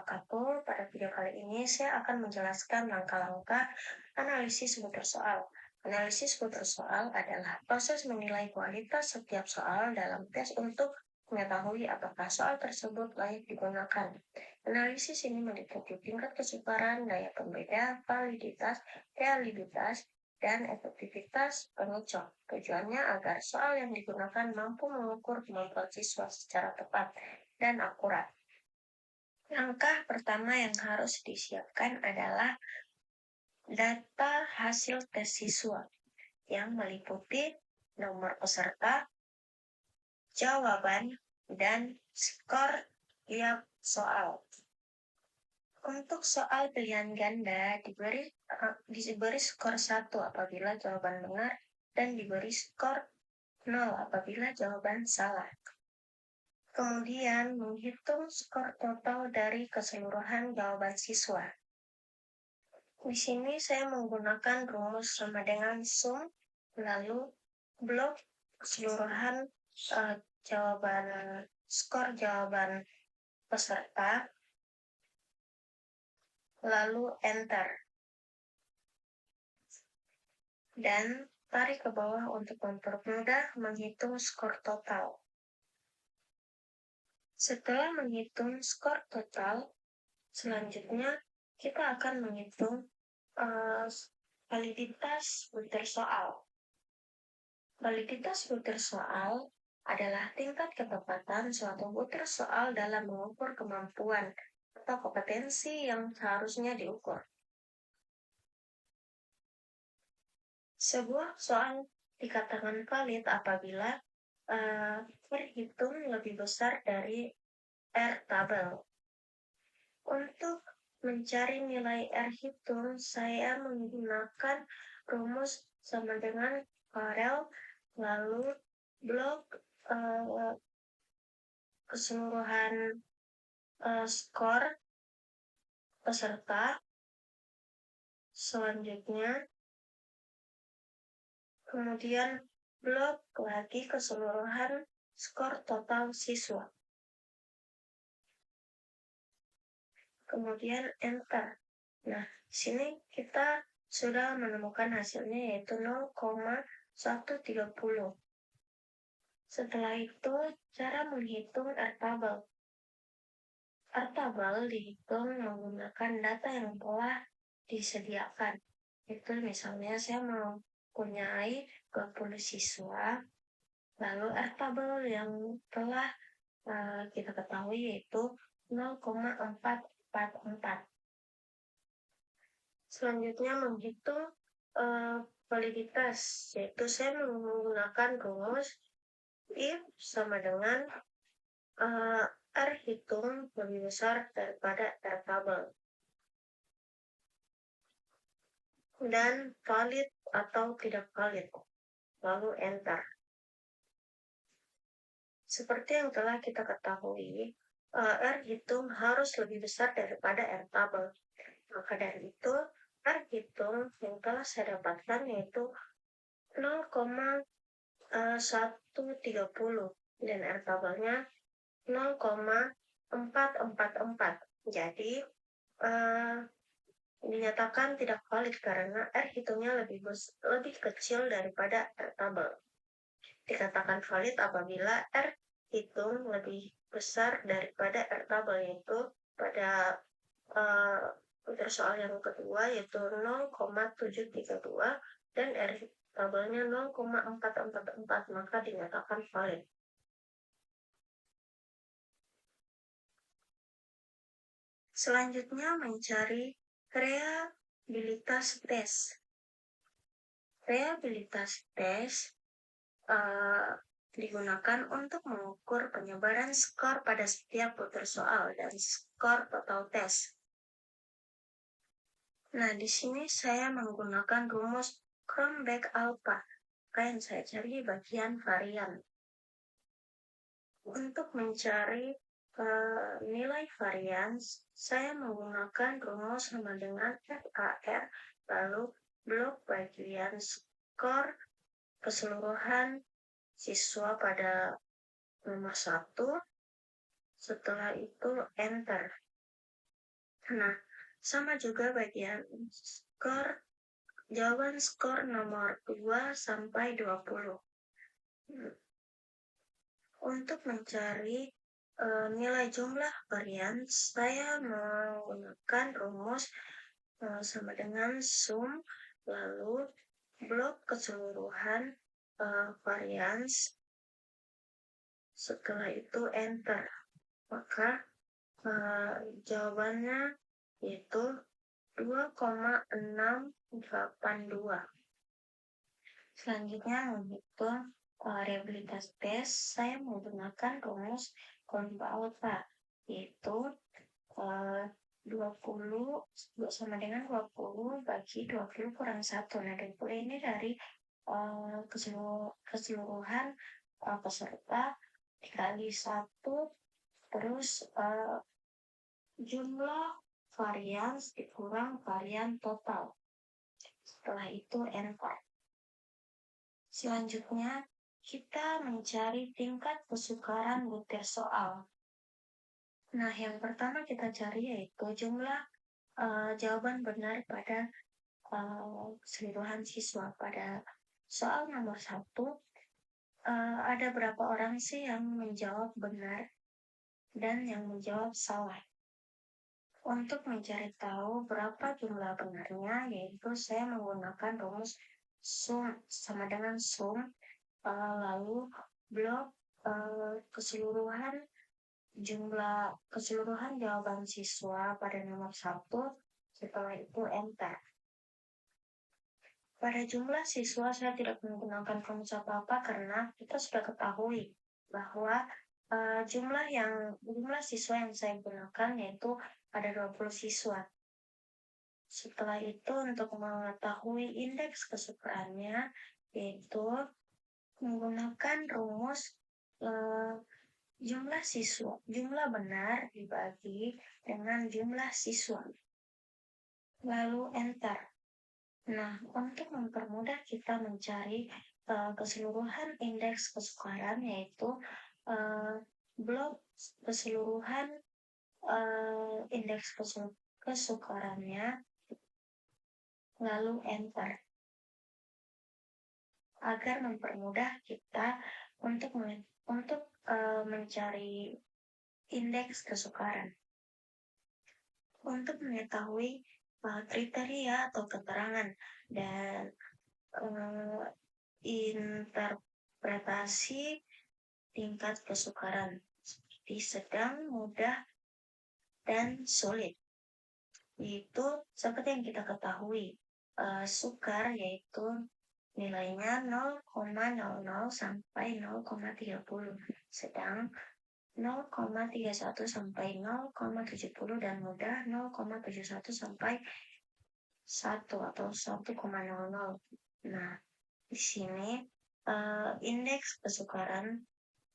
wabarakatuh. Pada video kali ini saya akan menjelaskan langkah-langkah analisis butir soal. Analisis butir soal adalah proses menilai kualitas setiap soal dalam tes untuk mengetahui apakah soal tersebut layak digunakan. Analisis ini meliputi tingkat kesukaran, daya pembeda, validitas, reliabilitas, dan efektivitas pengecok. Tujuannya agar soal yang digunakan mampu mengukur kemampuan siswa secara tepat dan akurat. Langkah pertama yang harus disiapkan adalah data hasil tes siswa yang meliputi nomor peserta, jawaban, dan skor tiap soal. Untuk soal pilihan ganda diberi skor 1 apabila jawaban benar dan diberi skor 0 apabila jawaban salah. Kemudian menghitung skor total dari keseluruhan jawaban siswa. Di sini saya menggunakan rumus sama dengan sum, lalu blok keseluruhan skor jawaban peserta, lalu enter. Dan tarik ke bawah untuk mempermudah menghitung skor total. Setelah menghitung skor total, selanjutnya kita akan menghitung validitas butir soal. Validitas butir soal adalah tingkat ketepatan suatu butir soal dalam mengukur kemampuan atau kompetensi yang seharusnya diukur. Sebuah soal dikatakan valid apabila terhitung lebih besar dari R tabel. Untuk mencari nilai R hitung, saya menggunakan rumus sama dengan Farel, lalu blok keseluruhan skor peserta, selanjutnya kemudian blok lagi keseluruhan skor total siswa. Kemudian enter. Nah, di sini kita sudah menemukan hasilnya yaitu 0,130. Setelah itu, cara menghitung R tabel. R tabel dihitung menggunakan data yang telah disediakan. Itu misalnya saya mempunyai 20 siswa, lalu R tabel yang telah kita ketahui yaitu 0,444. Selanjutnya menghitung validitas, yaitu saya menggunakan rumus if sama dengan R hitung lebih besar daripada R tabel. Dan valid atau tidak valid, lalu enter. Seperti yang telah kita ketahui, R hitung harus lebih besar daripada R tabel. Maka dari itu, R hitung yang telah saya dapatkan yaitu 0,130 dan R tabelnya 0,444. Jadi, dinyatakan tidak valid karena R hitungnya lebih kecil daripada R tabel. Dikatakan valid apabila R hitung lebih besar daripada R tabel, yaitu pada butir soal yang kedua yaitu 0,732 dan R tabelnya 0,444, maka dinyatakan valid. Selanjutnya mencari reliabilitas tes. Reliabilitas tes digunakan untuk mengukur penyebaran skor pada setiap butir soal dan skor total tes. Nah, di sini saya menggunakan rumus Cronbach alpha yang saya cari di bagian varian. Untuk mencari nilai varian, saya menggunakan rumus sama dengan FAR, lalu blok bagian skor keseluruhan siswa pada nomor 1, setelah itu enter. Nah, sama juga bagian skor, jawaban skor nomor 2 sampai 20. Untuk mencari nilai jumlah varian, saya menggunakan rumus sama dengan sum, lalu blok keseluruhan varians, setelah itu enter. Maka jawabannya itu 2,682. Selanjutnya menghitung variabilitas tes, saya menggunakan rumus kelompok alfa, yaitu 20 sama dengan 20 bagi 20 kurang 1. Nah, 20 ini dari keseluruhan peserta dikali 1, terus jumlah varian dikurang varian total. Setelah itu enter. Selanjutnya, kita mencari tingkat kesukaran butir soal. Nah, yang pertama kita cari yaitu jumlah jawaban benar pada keseluruhan siswa. Pada soal nomor 1, ada berapa orang sih yang menjawab benar dan yang menjawab salah. Untuk mencari tahu berapa jumlah benarnya, yaitu saya menggunakan rumus sum sama dengan sum, lalu blok keseluruhan jawaban siswa pada nomor 1, setelah itu enter. Pada jumlah siswa saya tidak menggunakan rumus apa-apa karena kita sudah ketahui bahwa jumlah siswa yang saya gunakan yaitu ada 20 siswa. Setelah itu untuk mengetahui indeks kesukarannya yaitu menggunakan rumus jumlah benar dibagi dengan jumlah siswa. Lalu enter. Nah, untuk mempermudah kita mencari keseluruhan indeks kesukaran yaitu blok keseluruhan indeks kesukarannya, lalu enter. Agar mempermudah kita untuk mencari indeks kesukaran. Untuk mengetahui kriteria atau keterangan dan interpretasi tingkat kesukaran seperti sedang, mudah, dan sulit. Itu seperti yang kita ketahui, sukar yaitu nilainya 0,00 sampai 0,30, sedang 0,31 sampai 0,70 dan mudah 0,71 sampai 1 atau 1,00. Nah, di sini indeks kesukaran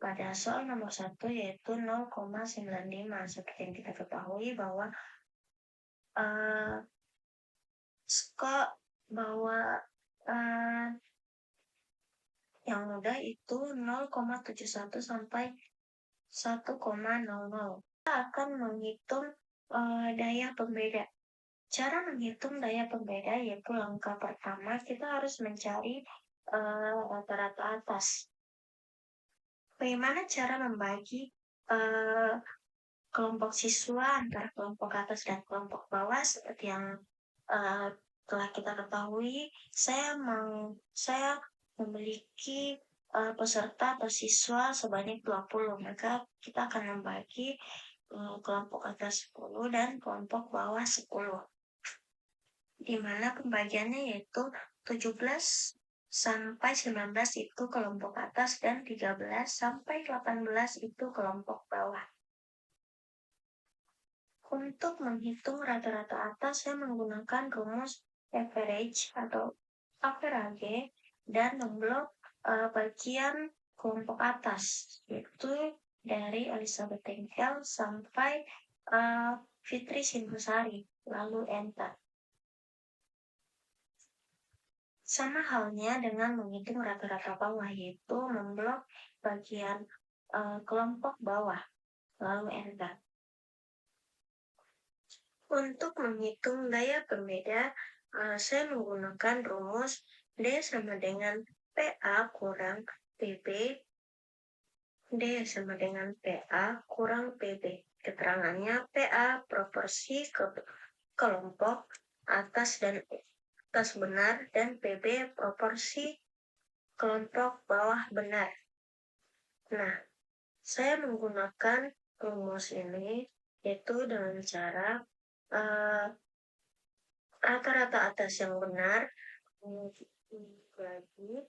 pada soal nomor 1 yaitu 0,95. Seperti yang kita ketahui bahwa yang mudah itu 0,71 sampai 1,00. Kita akan menghitung daya pembeda. Cara menghitung daya pembeda yaitu langkah pertama kita harus mencari rata-rata atas. Bagaimana cara membagi kelompok siswa antara kelompok atas dan kelompok bawah? Seperti yang telah kita ketahui, saya memiliki peserta atau siswa sebanyak 20, maka kita akan membagi kelompok atas 10 dan kelompok bawah 10. Di mana pembagiannya yaitu 17 sampai 19 itu kelompok atas dan 13 sampai 18 itu kelompok bawah. Untuk menghitung rata-rata atas, saya menggunakan rumus average atau average dan memblok bagian kelompok atas, yaitu dari Elizabeth Engel sampai Fitri Sintusari, lalu enter. Sama halnya dengan menghitung rata-rata bawah, yaitu memblok bagian kelompok bawah, lalu enter. Untuk menghitung daya pembeda, saya menggunakan rumus D sama dengan PA kurang PB, D sama dengan PA kurang PB. Keterangannya PA proporsi ke kelompok atas dan atas benar dan PB proporsi kelompok bawah benar. Nah, saya menggunakan rumus ini yaitu dengan cara rata-rata atas yang benar bagi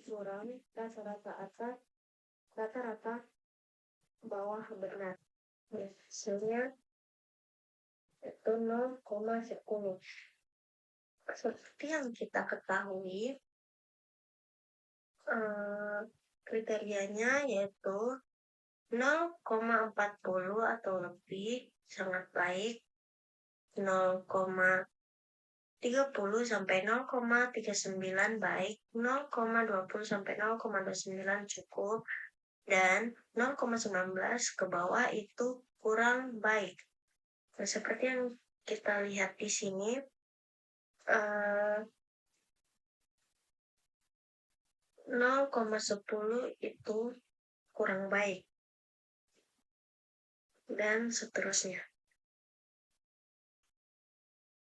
kurang rata-rata atas rata-rata bawah benar. Hasilnya itu 0,10. Seperti yang kita ketahui, kriterianya yaitu 0,40 atau lebih sangat baik, 0,30 sampai 0,39 baik, 0,20 sampai 0,29 cukup, dan 0,19 ke bawah itu kurang baik. Nah, seperti yang kita lihat di sini, 0,10 itu kurang baik, dan seterusnya.